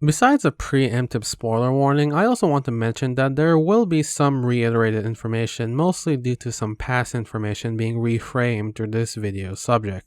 Besides a preemptive spoiler warning, I also want to mention that there will be some reiterated information, mostly due to some past information being reframed through this video's subject.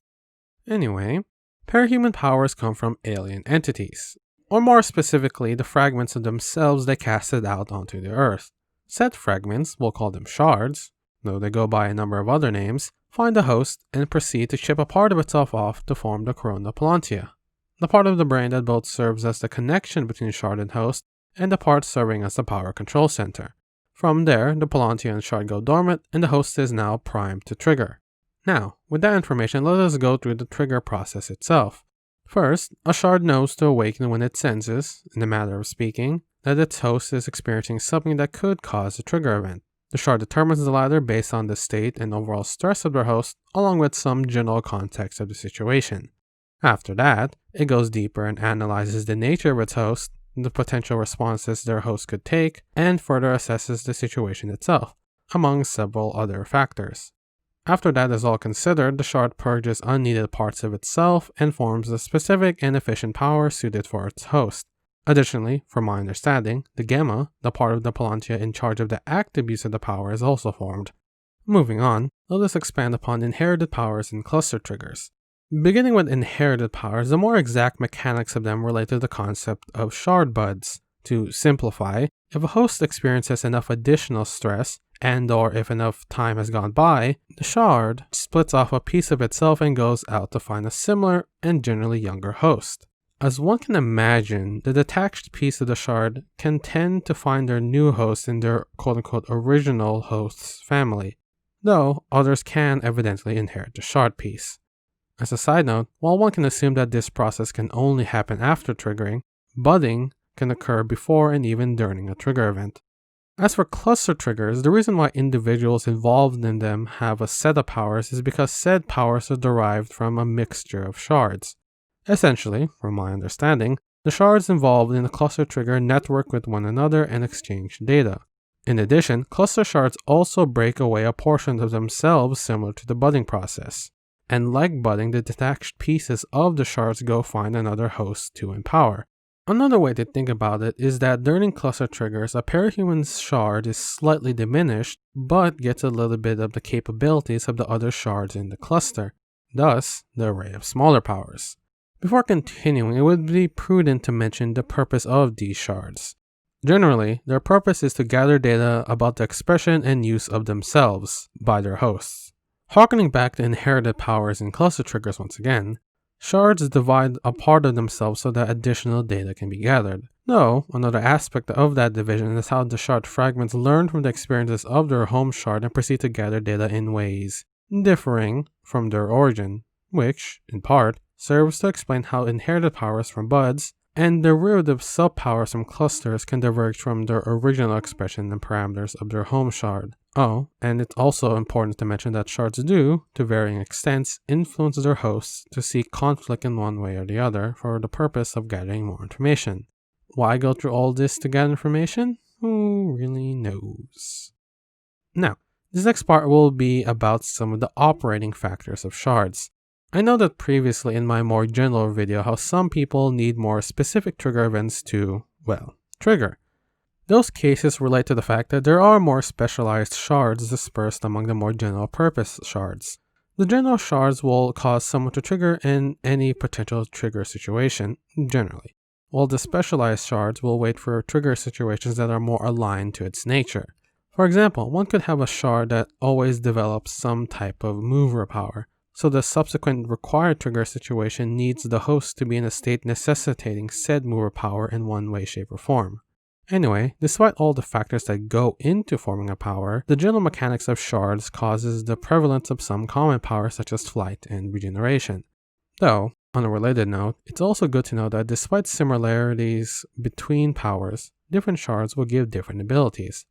Anyway, parahuman powers come from alien entities, or more specifically, the fragments of themselves they casted out onto the Earth. Said fragments, we'll call them shards, though they go by a number of other names, find a host and proceed to chip a part of itself off to form the corona palantia, the part of the brain that both serves as the connection between shard and host, and the part serving as the power control center. From there, the palantia and shard go dormant, and the host is now primed to trigger. Now, with that information, let us go through the trigger process itself. First, a shard knows to awaken when it senses, in a matter of speaking, that its host is experiencing something that could cause a trigger event. The shard determines the latter based on the state and overall stress of their host, along with some general context of the situation. After that, it goes deeper and analyzes the nature of its host, the potential responses their host could take, and further assesses the situation itself, among several other factors. After that is all considered, the shard purges unneeded parts of itself and forms a specific and efficient power suited for its host. Additionally, from my understanding, the gamma, the part of the palantia in charge of the active use of the power, is also formed. Moving on, let us expand upon inherited powers and cluster triggers. Beginning with inherited powers, the more exact mechanics of them relate to the concept of shard buds. To simplify, if a host experiences enough additional stress, and/or if enough time has gone by, the shard splits off a piece of itself and goes out to find a similar and generally younger host. As one can imagine, the detached piece of the shard can tend to find their new host in their quote-unquote original host's family, though others can evidently inherit the shard piece. As a side note, while one can assume that this process can only happen after triggering, budding can occur before and even during a trigger event. As for cluster triggers, the reason why individuals involved in them have a set of powers is because said powers are derived from a mixture of shards. Essentially, from my understanding, the shards involved in a cluster trigger network with one another and exchange data. In addition, cluster shards also break away a portion of themselves similar to the budding process. And like budding, the detached pieces of the shards go find another host to empower. Another way to think about it is that during cluster triggers, a parahuman's shard is slightly diminished, but gets a little bit of the capabilities of the other shards in the cluster, thus the array of smaller powers. Before continuing, it would be prudent to mention the purpose of these shards. Generally, their purpose is to gather data about the expression and use of themselves by their hosts. Harkening back to inherited powers and cluster triggers once again, shards divide a part of themselves so that additional data can be gathered. Though, another aspect of that division is how the shard fragments learn from the experiences of their home shard and proceed to gather data in ways differing from their origin, which, in part, serves to explain how inherited powers from buds and derivative subpowers from clusters can diverge from their original expression and parameters of their home shard. Oh, and it's also important to mention that shards do, to varying extents, influence their hosts to seek conflict in one way or the other for the purpose of gathering more information. Why go through all this to gather information? Who really knows? Now, this next part will be about some of the operating factors of shards. I know that previously in my more general video how some people need more specific trigger events to, well, trigger. Those cases relate to the fact that there are more specialized shards dispersed among the more general purpose shards. The general shards will cause someone to trigger in any potential trigger situation, generally, while the specialized shards will wait for trigger situations that are more aligned to its nature. For example, one could have a shard that always develops some type of mover power, so the subsequent required trigger situation needs the host to be in a state necessitating said mover power in one way, shape, or form. Anyway, despite all the factors that go into forming a power, the general mechanics of shards causes the prevalence of some common powers such as flight and regeneration. Though, on a related note, it's also good to know that despite similarities between powers, different shards will give different abilities.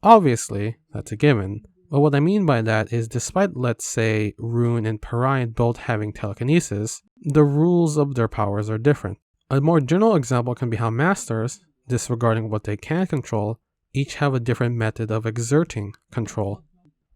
Obviously, that's a given, but what I mean by that is despite, let's say, Rune and Perrine both having telekinesis, the rules of their powers are different. A more general example can be how masters, disregarding what they can control, each have a different method of exerting control.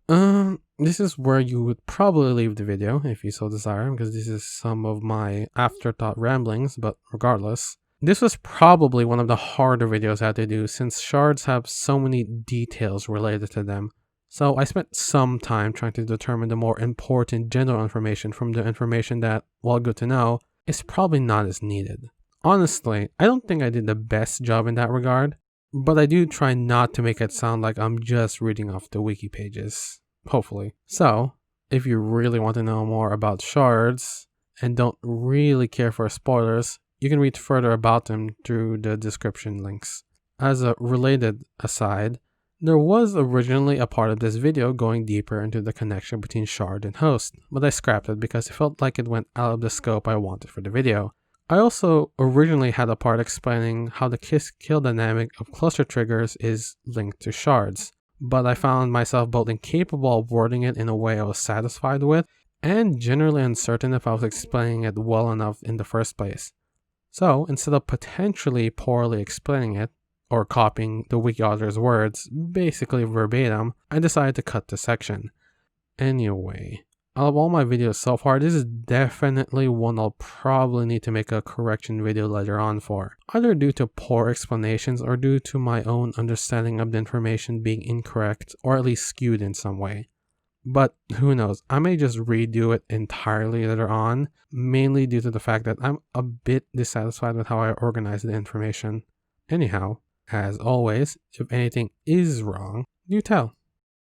This is where you would probably leave the video if you so desire, because this is some of my afterthought ramblings, but regardless. This was probably one of the harder videos I had to do since shards have so many details related to them. So I spent some time trying to determine the more important general information from the information that, while good to know, is probably not as needed. Honestly, I don't think I did the best job in that regard, but I do try not to make it sound like I'm just reading off the wiki pages. Hopefully. So, if you really want to know more about shards and don't really care for spoilers, you can read further about them through the description links. As a related aside, there was originally a part of this video going deeper into the connection between shard and host, but I scrapped it because it felt like it went out of the scope I wanted for the video. I also originally had a part explaining how the kiss-kill dynamic of cluster triggers is linked to shards, but I found myself both incapable of wording it in a way I was satisfied with, and generally uncertain if I was explaining it well enough in the first place. So, instead of potentially poorly explaining it, or copying the wiki author's words, basically verbatim, I decided to cut the section. Anyway, out of all my videos so far, this is definitely one I'll probably need to make a correction video later on for, either due to poor explanations or due to my own understanding of the information being incorrect or at least skewed in some way. But who knows, I may just redo it entirely later on, mainly due to the fact that I'm a bit dissatisfied with how I organize the information. Anyhow, as always, if anything is wrong, do tell.